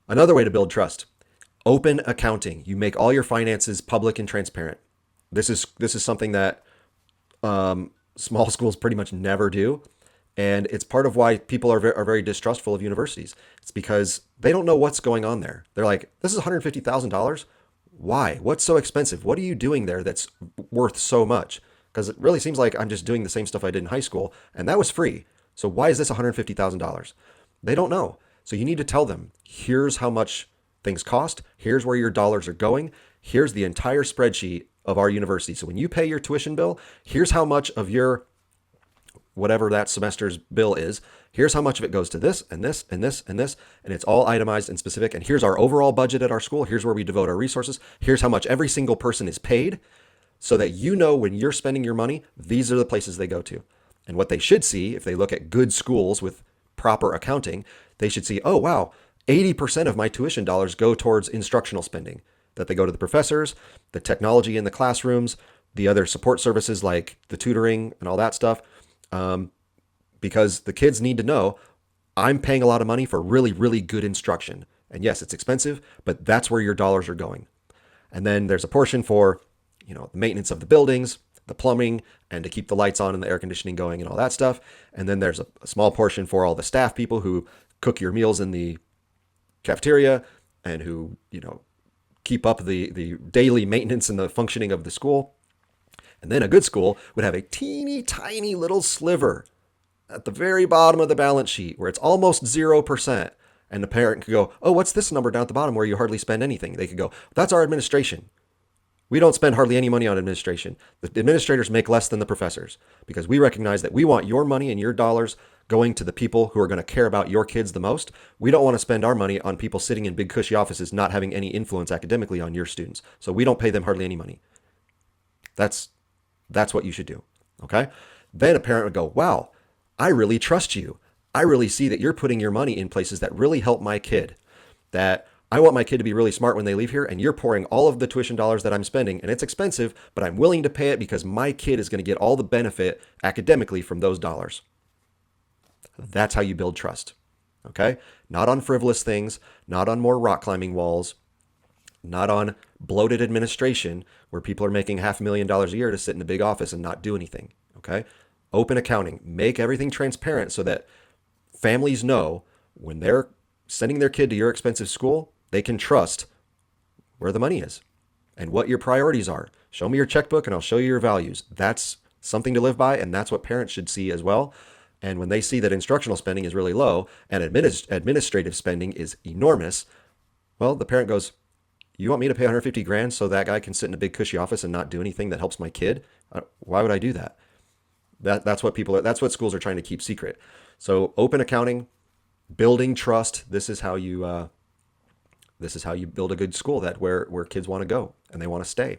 Another way to build trust: open accounting. You make all your finances public and transparent. This is something that small schools pretty much never do, and it's part of why people are very distrustful of universities. It's because they don't know what's going on there. They're like, this is $150,000. Why? What's so expensive? What are you doing there that's worth so much? Because it really seems like I'm just doing the same stuff I did in high school, and that was free. So why is this $150,000? They don't know. So you need to tell them, here's how much things cost. Here's where your dollars are going. Here's the entire spreadsheet of our university. So when you pay your tuition bill, here's how much of your whatever that semester's bill is. Here's how much of it goes to this and this and this and this. And it's all itemized and specific. And here's our overall budget at our school. Here's where we devote our resources. Here's how much every single person is paid, so that you know when you're spending your money, these are the places they go to. And what they should see, if they look at good schools with proper accounting, they should see, oh, wow, 80% of my tuition dollars go towards instructional spending, that they go to the professors, the technology in the classrooms, the other support services like the tutoring and all that stuff. Because the kids need to know, I'm paying a lot of money for really, really good instruction. And yes, it's expensive, but that's where your dollars are going. And then there's a portion for, the maintenance of the buildings, the plumbing, and to keep the lights on and the air conditioning going and all that stuff. And then there's a small portion for all the staff people who cook your meals in the cafeteria and who, keep up the daily maintenance and the functioning of the school. And then a good school would have a teeny tiny little sliver at the very bottom of the balance sheet where it's almost 0%. And the parent could go, oh, what's this number down at the bottom where you hardly spend anything? They could go, that's our administration. We don't spend hardly any money on administration. The administrators make less than the professors because we recognize that we want your money and your dollars going to the people who are going to care about your kids the most. We don't want to spend our money on people sitting in big cushy offices not having any influence academically on your students. So we don't pay them hardly any money. That's what you should do. Okay? Then a parent would go, wow, I really trust you. I really see that you're putting your money in places that really help my kid. That I want my kid to be really smart when they leave here, and you're pouring all of the tuition dollars that I'm spending, and it's expensive, but I'm willing to pay it because my kid is going to get all the benefit academically from those dollars. That's how you build trust. Okay? Not on frivolous things, not on more rock climbing walls, not on bloated administration where people are making $500,000 a year to sit in a big office and not do anything. Okay? Open accounting. Make everything transparent so that families know when they're sending their kid to your expensive school, they can trust where the money is and what your priorities are. Show me your checkbook and I'll show you your values. That's something to live by, and that's what parents should see as well. And when they see that instructional spending is really low and administrative spending is enormous, well, the parent goes, you want me to pay 150 grand so that guy can sit in a big cushy office and not do anything that helps my kid? Why would I do that? That's what that's what schools are trying to keep secret. So open accounting, building trust. This is how you build a good school where kids want to go and they want to stay.